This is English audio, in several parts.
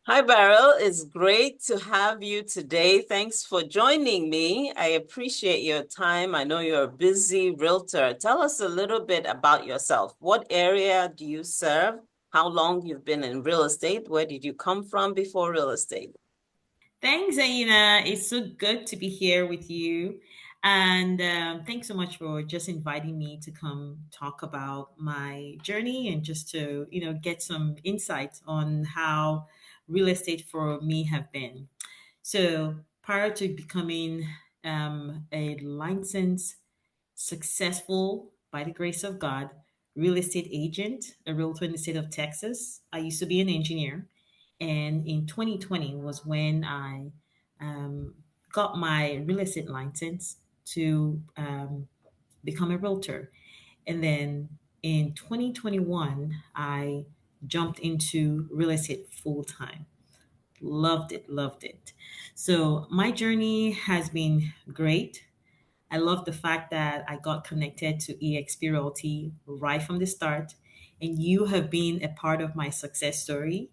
Hi, Beryl. It's great to have you today. Thanks for joining me. I appreciate your time. I know you're a busy realtor. Tell us a little bit about yourself. What area do you serve? How long you've been in real estate? Where did you come from before real estate? Thanks, Ayna. It's so good to be here with you. And thanks so much for just inviting me to come talk about my journey and just to, get some insight on how real estate for me have been. So prior to becoming a licensed, successful, by the grace of God, real estate agent, a realtor in the state of Texas, I used to be an engineer. And in 2020 was when I um, got my real estate license to become a realtor. And then in 2021, I jumped into real estate full time. Loved it, loved it. So my journey has been great. I love the fact that I got connected to EXP Realty right from the start, and you have been a part of my success story.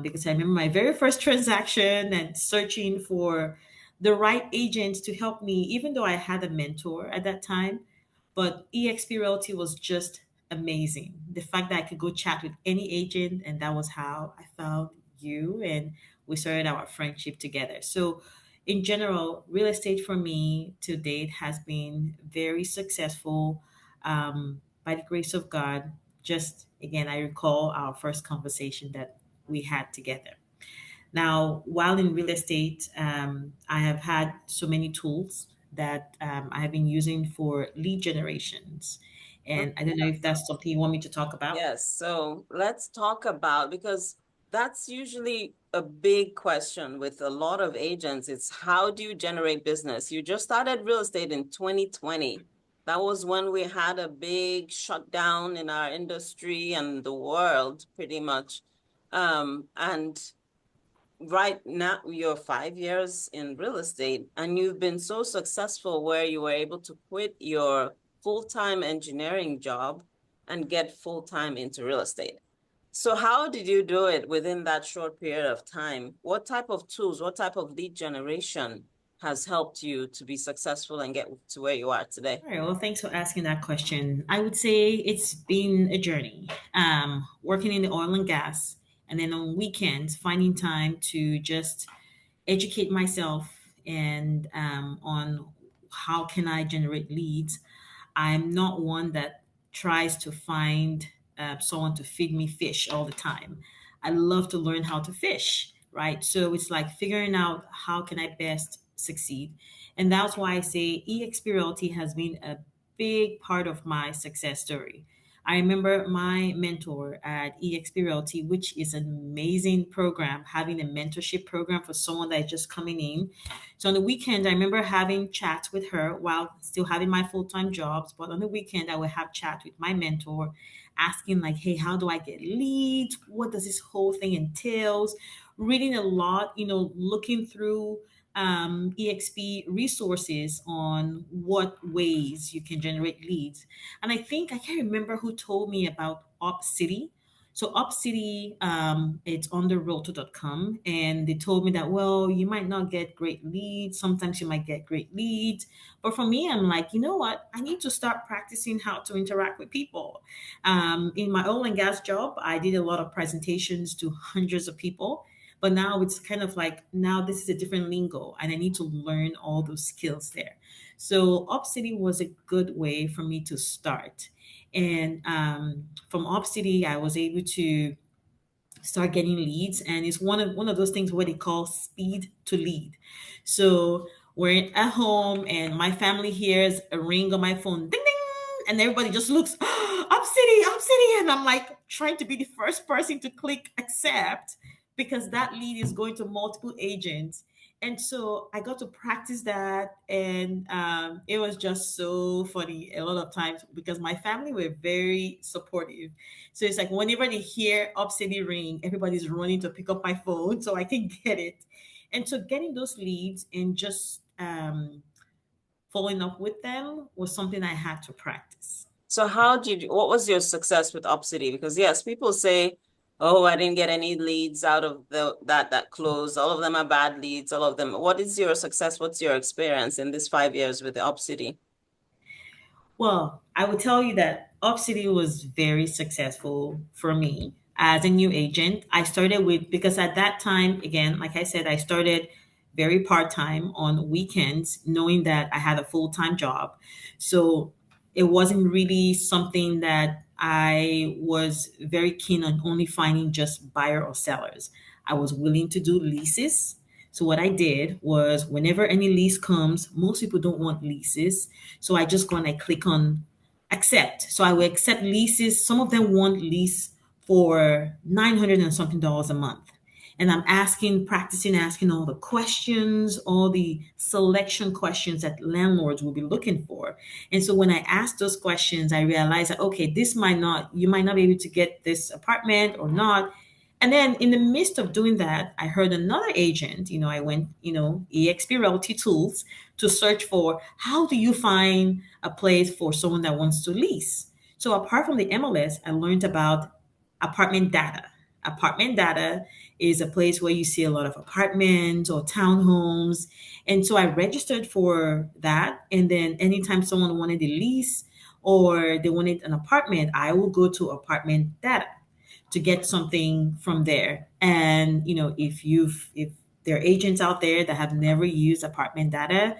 Because I remember my very first transaction and searching for the right agent to help me, even though I had a mentor at that time. But EXP Realty was just amazing. The fact that I could go chat with any agent, and that was how I found you, and we started our friendship together. So in general, real estate for me to date has been very successful by the grace of God. Just again, I recall our first conversation that we had together. Now, while in real estate, I have had so many tools that I have been using for lead generations. And I don't know if that's something you want me to talk about. Yes, so let's talk about because that's usually a big question with a lot of agents. It's how do you generate business? You just started real estate in 2020. That was when we had a big shutdown in our industry and the world, pretty much. And right now you're 5 years in real estate and you've been so successful where you were able to quit your full-time engineering job and get full-time into real estate. So how did you do it within that short period of time? What type of tools, what type of lead generation has helped you to be successful and get to where you are today? All right. Well, thanks for asking that question. I would say it's been a journey. Working in the oil and gas, and then on weekends, finding time to just educate myself and on how can I generate leads. I'm not one that tries to find someone to feed me fish all the time. I love to learn how to fish, right? So it's like figuring out how can I best succeed. And that's why I say eXperialty has been a big part of my success story. I remember my mentor at eXperialty, which is an amazing program, having a mentorship program for someone that is just coming in. So on the weekend, I remember having chats with her while still having my full-time jobs. But on the weekend, I would have chat with my mentor, asking like, "Hey, how do I get leads? What does this whole thing entails?" Reading a lot, looking through EXP resources on what ways you can generate leads. And I can't remember who told me about OpCity. So OpCity, it's under realtor.com, and they told me that, well, you might not get great leads. Sometimes you might get great leads. But for me, I'm like, you know what? I need to start practicing how to interact with people. In my oil and gas job, I did a lot of presentations to hundreds of people. But now it's kind of like, now this is a different lingo, and I need to learn all those skills there. So OpCity was a good way for me to start. And from OpCity, I was able to start getting leads, and it's one of those things where they call speed to lead. So we're at home, and my family hears a ring on my phone, ding ding, and everybody just looks, OpCity, OpCity, and I'm like trying to be the first person to click accept because that lead is going to multiple agents. And so I got to practice that, and it was just so funny a lot of times because my family were very supportive. So it's like whenever they hear Obsidy ring, everybody's running to pick up my phone so I can get it. And so getting those leads and just following up with them was something I had to practice. So what was your success with OpCity? Because yes, people say Oh, I didn't get any leads out of the that closed. All of them are bad leads, all of them. What is your success? What's your experience in these 5 years with the OpCity? Well, I would tell you that OpCity was very successful for me as a new agent. I started with, because at that time, again, like I said, I started very part time on weekends, knowing that I had a full time job. So it wasn't really something that I was very keen on only finding just buyer or sellers. I was willing to do leases. So what I did was whenever any lease comes, most people don't want leases. So I just go and I click on accept. So I will accept leases. Some of them want lease for 900 and something dollars a month. And I'm practicing asking all the questions, all the selection questions that landlords will be looking for. And so when I ask those questions, I realize that, okay, you might not be able to get this apartment or not. And then in the midst of doing that, I heard another agent, I went, EXP Realty tools to search for how do you find a place for someone that wants to lease. So apart from the MLS, I learned about apartment data. Apartment data is a place where you see a lot of apartments or townhomes. And so I registered for that. And then anytime someone wanted a lease or they wanted an apartment, I will go to apartment data to get something from there. And if there are agents out there that have never used apartment data,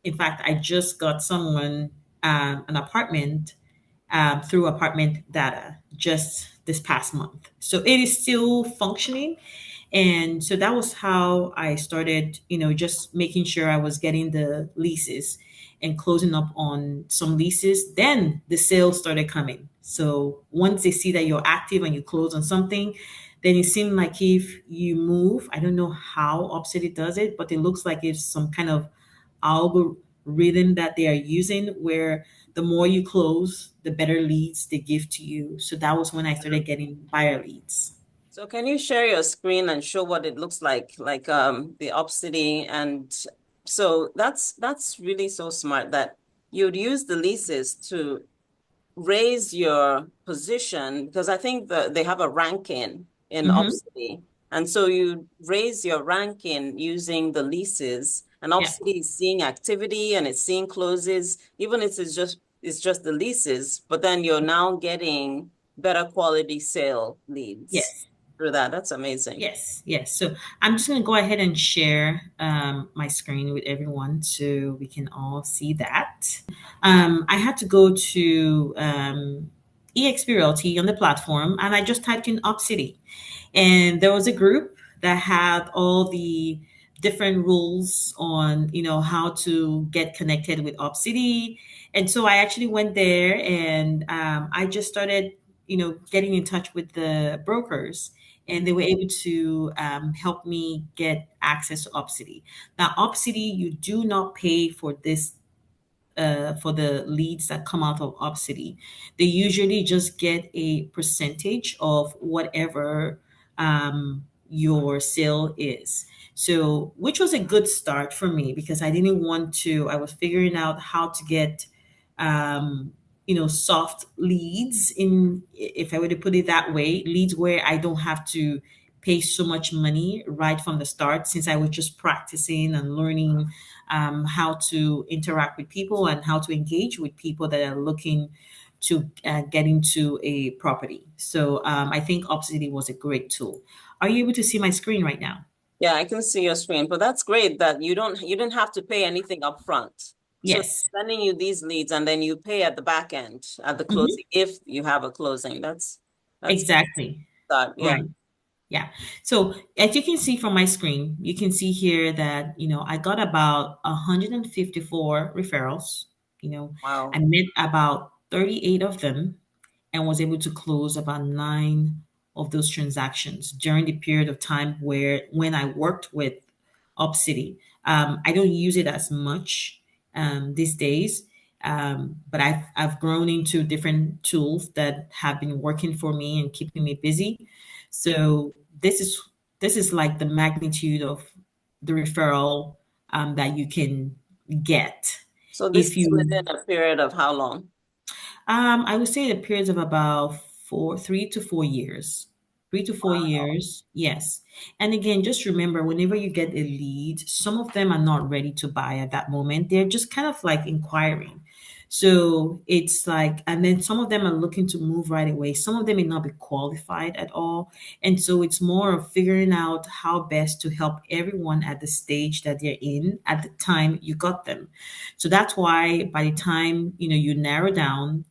in fact, I just got someone an apartment through apartment data just this past month. So it is still functioning. And so that was how I started, just making sure I was getting the leases and closing up on some leases. Then the sales started coming. So once they see that you're active and you close on something, then it seemed like if you move, I don't know how OpCity does it, but it looks like it's some kind of algorithm that they are using where the more you close, the better leads they give to you. So that was when I started getting buyer leads. So can you share your screen and show what it looks like the OpCity? And so that's really so smart that you'd use the leases to raise your position because I think they have a ranking in Hmm. OpCity. And so you raise your ranking using the leases, and Yeah. OpCity is seeing activity and it's seeing closes, even if it's just the leases, but then you're now getting better quality sale leads Yes. through that. That's amazing. Yes. Yes. So I'm just going to go ahead and share my screen with everyone so we can all see that. I had to go to EXP Realty on the platform and I just typed in OpCity. And there was a group that had all the different rules on how to get connected with OpCity. And so I actually went there and I just started getting in touch with the brokers, and they were able to help me get access to OpCity. Now OpCity, you do not pay for the leads that come out of OpCity. They usually just get a percentage of whatever your sale is. So, which was a good start for me because I was figuring out how to get, um, soft leads if I were to put it that way, leads where I don't have to pay so much money right from the start since I was just practicing and learning how to interact with people and how to engage with people that are looking to get into a property. So I think OpCity was a great tool. Are you able to see my screen right now? Yeah, I can see your screen, but that's great that you didn't have to pay anything up front. So Yes. they're sending you these leads and then you pay at the back end at the Mhm. closing if you have a closing. That's Exactly. that. Yeah. Right. Yeah. So as you can see from my screen, you can see here that, I got about 154 referrals. I Wow. met about 38 of them and was able to close about nine of those transactions during the period of time when I worked with OpCity. I don't use it as much these days, but I've grown into different tools that have been working for me and keeping me busy. So this is like the magnitude of the referral that you can get So this if is you. within a period of how long? I would say the periods of about 3 to 4 years. 3 to 4 years, yes. And again, just remember whenever you get a lead, some of them are not ready to buy at that moment. They're just kind of like inquiring. So it's like, and then some of them are looking to move right away. Some of them may not be qualified at all. And so it's more of figuring out how best to help everyone at the stage that they're in at the time you got them. So that's why by the time, you narrow down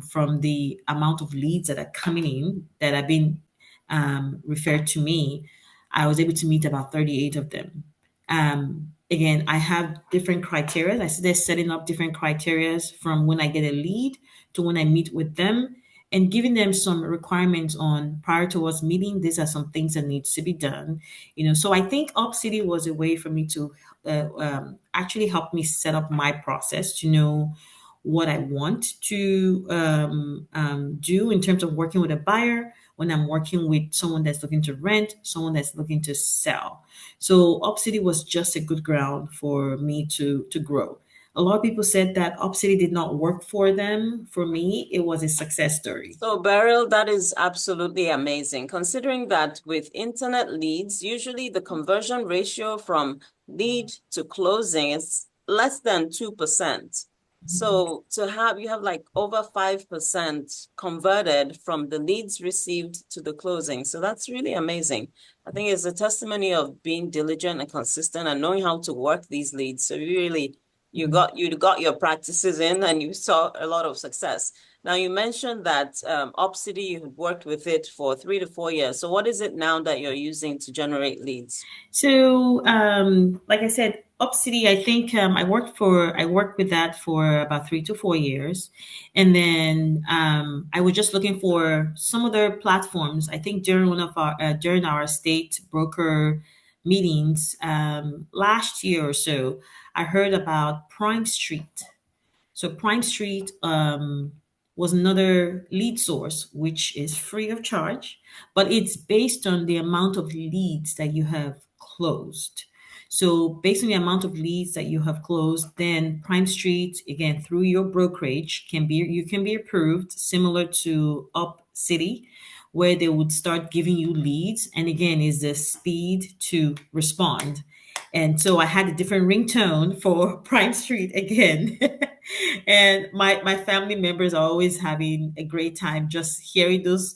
from the amount of leads that are coming in that have been referred to me, I was able to meet about 38 of them. Again, I have different criteria. I started setting up different criteria from when I get a lead to when I meet with them and giving them some requirements on prior to us meeting. These are some things that needs to be done. So I think OpCity was a way for me to actually help me set up my process to know what I want to do in terms of working with a buyer when I'm working with someone that's looking to rent, someone that's looking to sell. So OpCity was just a good ground for me to grow. A lot of people said that OpCity did not work for them. For me, it was a success story. So, Beryl, that is absolutely amazing, considering that with internet leads, usually the conversion ratio from lead to closing is less than 2%. So you have like over 5% converted from the leads received to the closing. So that's really amazing. I think it's a testimony of being diligent and consistent and knowing how to work these leads. So you got your practices in and you saw a lot of success. Now, you mentioned that OpCity, you had worked with it for 3 to 4 years. So what is it now that you're using to generate leads? So, like I said, OpCity, I think I worked with that for about 3 to 4 years, and then I was just looking for some other platforms. I think during our state broker meetings last year or so, I heard about PrimeStreet. So PrimeStreet was another lead source, which is free of charge, but it's based on the amount of leads that you have closed. So based on the amount of leads that you have closed, then PrimeStreet, again, through your brokerage, you can be approved, similar to UpCity, where they would start giving you leads. And again, is the speed to respond. And so I had a different ringtone for Prime Street again. And my family members are always having a great time just hearing those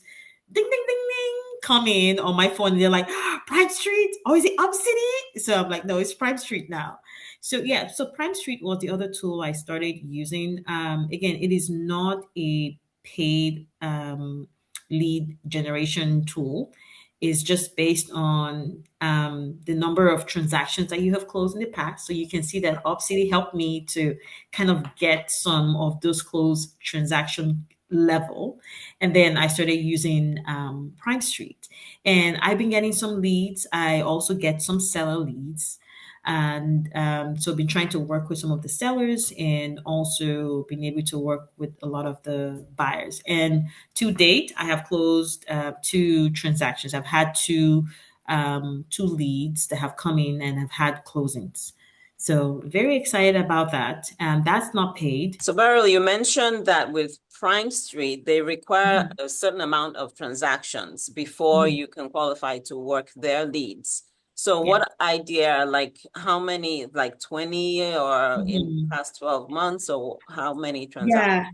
ding ding ding ding come in on my phone. They're like, Prime Street? Oh, is it Up City? So I'm like, no, it's Prime Street now. So yeah, so Prime Street was the other tool I started using. Again, it is not a paid lead generation tool. Is just based on the number of transactions that you have closed in the past. So you can see that OpCity helped me to kind of get some of those closed transaction level. And then I started using Prime Street. And I've been getting some leads. I also get some seller leads. And so I've been trying to work with some of the sellers and also been able to work with a lot of the buyers. And to date, I have closed two transactions. I've had two leads that have come in and have had closings. So very excited about that. And that's not paid. So, Beryl, you mentioned that with PrimeStreet, they require Mhm. a certain amount of transactions before Mhm. you can qualify to work their leads. So Yeah. what idea, like how many, like 20 or in the Mhm. past 12 months, or how many transactions? Yeah.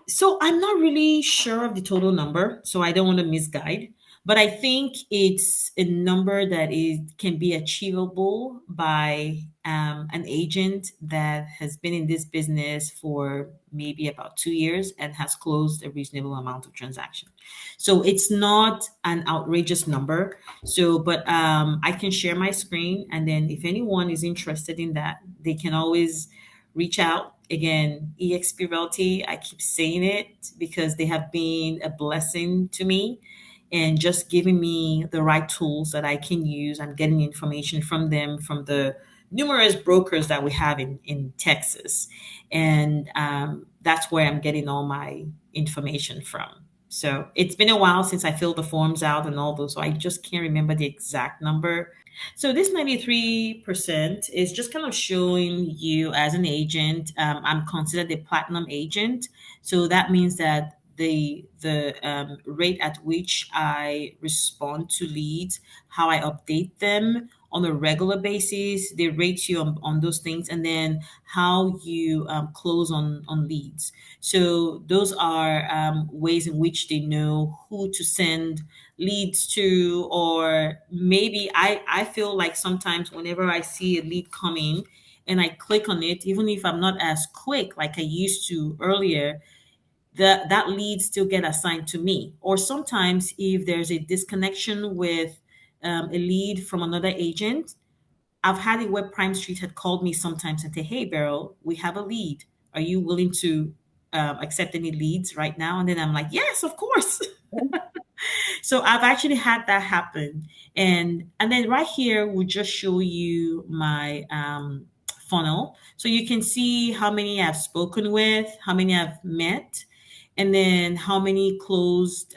So I'm not really sure of the total number, so I don't want to misguide, but I think it's a number that is can be achievable by an agent that has been in this business for maybe about 2 years and has closed a reasonable amount of transaction. So it's not an outrageous number. So, but I can share my screen, and then if anyone is interested in that, they can always reach out. Again, EXP Realty, I keep saying it because they have been a blessing to me and just giving me the right tools that I can use. I'm getting information from them, from the numerous brokers that we have in Texas. And that's where I'm getting all my information from. So it's been a while since I filled the forms out and all those. So I just can't remember the exact number. So this 93% is just kind of showing you as an agent. I'm considered a platinum agent. So that means that the rate at which I respond to leads, how I update them on a regular basis. They rate you on those things, and then how you close on leads. So those are ways in which they know who to send leads to, or maybe I feel like sometimes whenever I see a lead coming and I click on it, even if I'm not as quick like I used to earlier, that lead still get assigned to me. Or sometimes if there's a disconnection with a lead from another agent, I've had it where Prime Street had called me sometimes and say, "Hey, Beryl, we have a lead. Are you willing to accept any leads right now?" And then I'm like, "Yes, of course." So I've actually had that happen. And then right here will just show you my funnel. So you can see how many I've spoken with, how many I've met, and then how many closed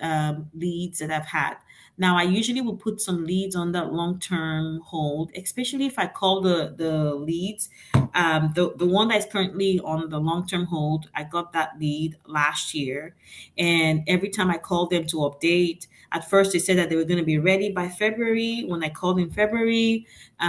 leads that I've had. Now I usually will put some leads on that long-term hold, especially if I call the leads. The one that's currently on the long-term hold, I got that lead last year, and every time I called them to update, at first they said that they were going to be ready by February. When I called in February,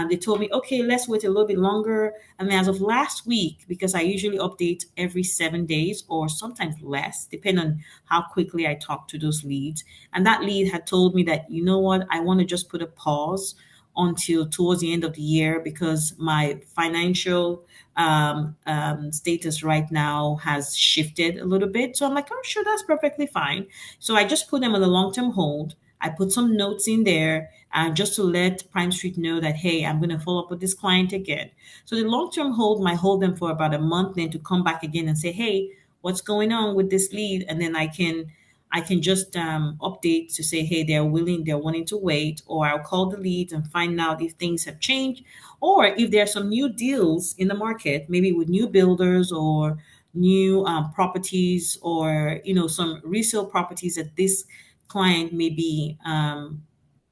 they told me, okay, let's wait a little bit longer. And then as of last week, because I usually update every 7 days or sometimes less, depending on how quickly I talk to those leads. And that lead had told me that, you know what, I want to just put a pause until towards the end of the year because my financial status right now has shifted a little bit. So I'm like, oh, sure, that's perfectly fine. So I just put them on a long term hold. I put some notes in there just to let Prime Street know that, hey, I'm going to follow up with this client again. So the long term hold might hold them for about a month, then to come back again and say, hey, what's going on with this lead? And then I can just update to say, hey, they're wanting to wait, or I'll call the leads and find out if things have changed, or if there are some new deals in the market, maybe with new builders or new properties, or some resale properties that this client may be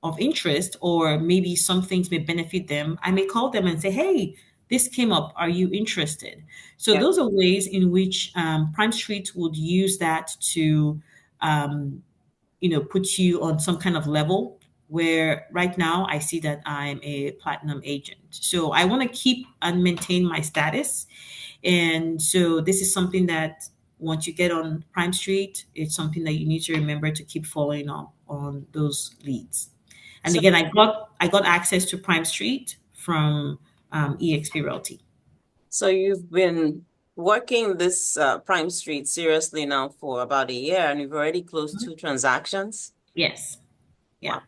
of interest, or maybe some things may benefit them. I may call them and say, hey, this came up. Are you interested? So Yeah. those are ways in which Prime Street would use that to um, put you on some kind of level where right now I see that I'm a platinum agent. So I want to keep and maintain my status. And so this is something that once you get on Prime Street, it's something that you need to remember to keep following up on those leads. And So again, I got access to Prime Street from EXP Realty. so you've been working this Prime Street seriously now for about a year, and you've already closed Mhm. 2 transactions. Yes. Yeah. Wow,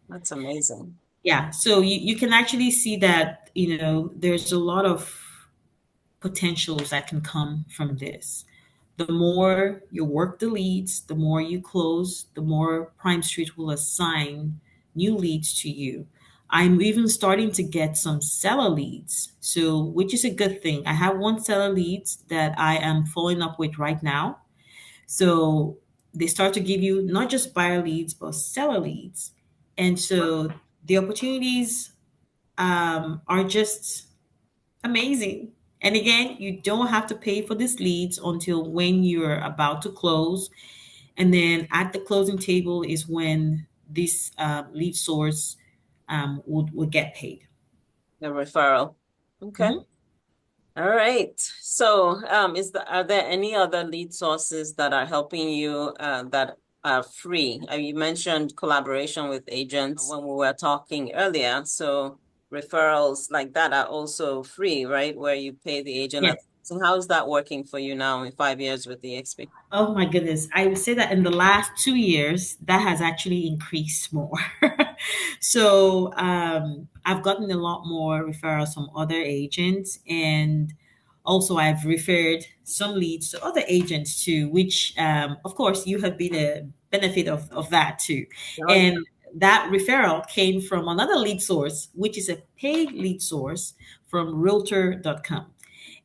that's amazing. Yeah. So you can actually see that, there's a lot of potentials that can come from this. The more you work the leads, the more you close, the more Prime Street will assign new leads to you. I'm even starting to get some seller leads, so which is a good thing. I have one seller leads that I am following up with right now. So they start to give you not just buyer leads but seller leads, and so the opportunities are just amazing. And again, you don't have to pay for these leads until when you're about to close. And then at the closing table is when this lead source would get paid. The referral. Okay. Mhm. All right. So, are there any other lead sources that are helping you that are free? You mentioned collaboration with agents when we were talking earlier. So, referrals like that are also free, right? Where you pay the agent. Yes. So, how is that working for you now in 5 years with the XP? Oh my goodness. I would say that in the last 2 years, that has actually increased more. So I've gotten a lot more referrals from other agents. And also, I've referred some leads to other agents too, which, of course, you have been a benefit of that too. Oh, yeah. And that referral came from another lead source, which is a paid lead source from realtor.com.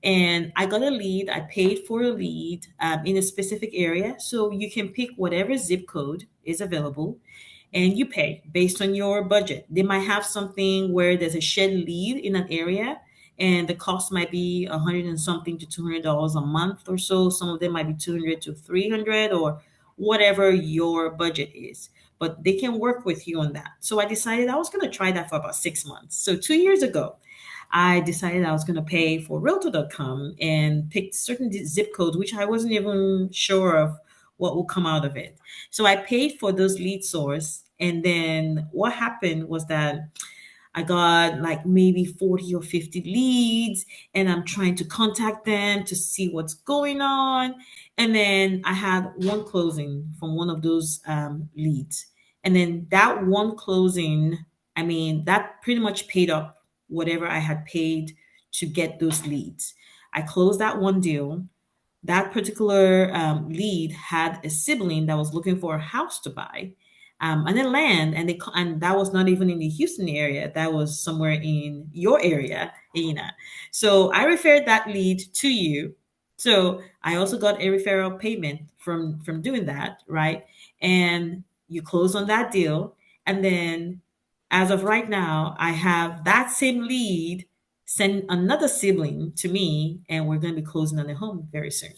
And I got a lead. I paid for a lead in a specific area. So you can pick whatever zip code is available and you pay based on your budget. They might have something where there's a shed lead in an area and the cost might be 100 and something to $200 a month or so. Some of them might be 200 to 300, or whatever your budget is. But they can work with you on that. So I decided I was going to try that for about 6 months. So 2 years ago, I decided I was going to pay for realtor.com and picked certain zip codes, which I wasn't even sure of what will come out of it. So I paid for those lead source. And then what happened was that I got like maybe 40 or 50 leads, and I'm trying to contact them to see what's going on. And then I had one closing from one of those leads. And then that one closing, I mean, that pretty much paid up whatever I had paid to get those leads. I closed that one deal. That particular lead had a sibling that was looking for a house to buy, and then land, and that was not even in the Houston area. That was somewhere in your area, Ayna. So I referred that lead to you. So I also got a referral payment from doing that, right? And you close on that deal, and then as of right now, I have that same lead send another sibling to me, and we're going to be closing on the home very soon.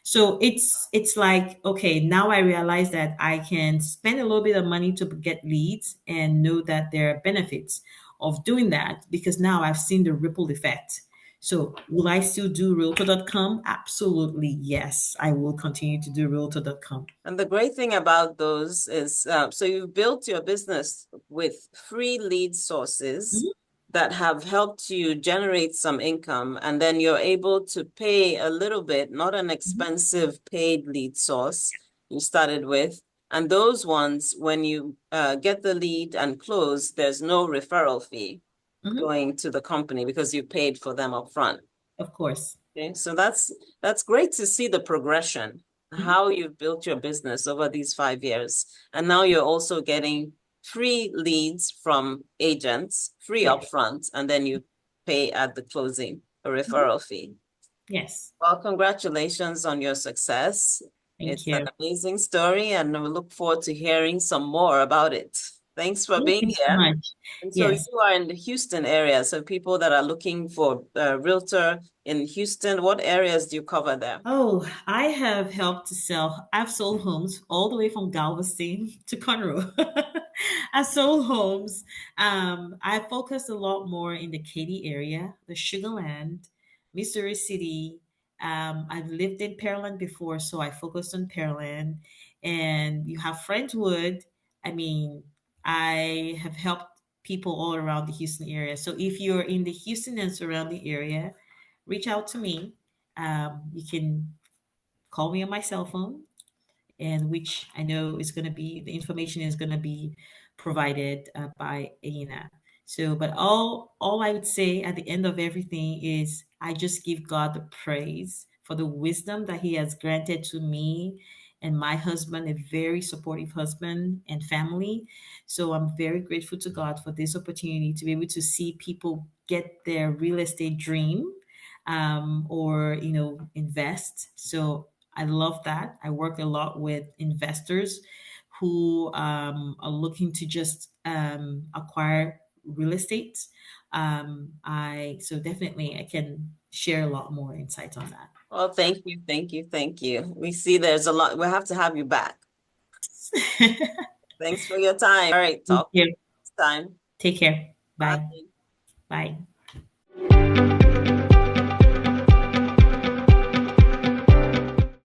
So it's like, okay, now I realize that I can spend a little bit of money to get leads and know that there are benefits of doing that, because now I've seen the ripple effect. So will I still do realtor.com? Absolutely, yes. I will continue to do realtor.com. And the great thing about those is, so you've built your business with free lead sources Mhm, that have helped you generate some income, and then you're able to pay a little bit, not an mhm, expensive paid lead source you started with. And those ones, when you get the lead and close, there's no referral fee mhm. going to the company because you paid for them upfront. Of course. Okay, so that's great to see the progression, Mhm. how you've built your business over these 5 years. And now you're also getting free leads from agents, free Yes. upfront, and then you pay at the closing a Mhm. referral fee. Yes. Well, congratulations on your success. Thank It's an you. amazing story, and we look forward to hearing some more about it. Thanks for Thank being you so here. much. And so Yes. you are in the Houston area. So people that are looking for a realtor in Houston, what areas do you cover there? Oh, I have helped to sell. I've sold homes all the way from Galveston to Conroe. I sold homes. I focus a lot more in the Katy area, the Sugar Land, Missouri City. I've lived in Pearland before, so I focused on Pearland. And you have Friendswood. I mean, I have helped people all around the Houston area. So if you're in the Houston and surrounding area, reach out to me. You can call me on my cell phone, and which I know is going to be the information is going to be provided by Ayna. So, but all I would say at the end of everything is I just give God the praise for the wisdom that He has granted to me and my husband, a very supportive husband and family. So I'm very grateful to God for this opportunity to be able to see people get their real estate dream, or invest. So I love that. I work a lot with investors who are looking to just acquire real estate. I so definitely I can share a lot more insights on that. Well, thank you, thank you, thank you. We see there's a lot. We'll have to have you back. Thank Thanks for your time. All right, talk you. next time. Take care. Bye. Bye. Bye.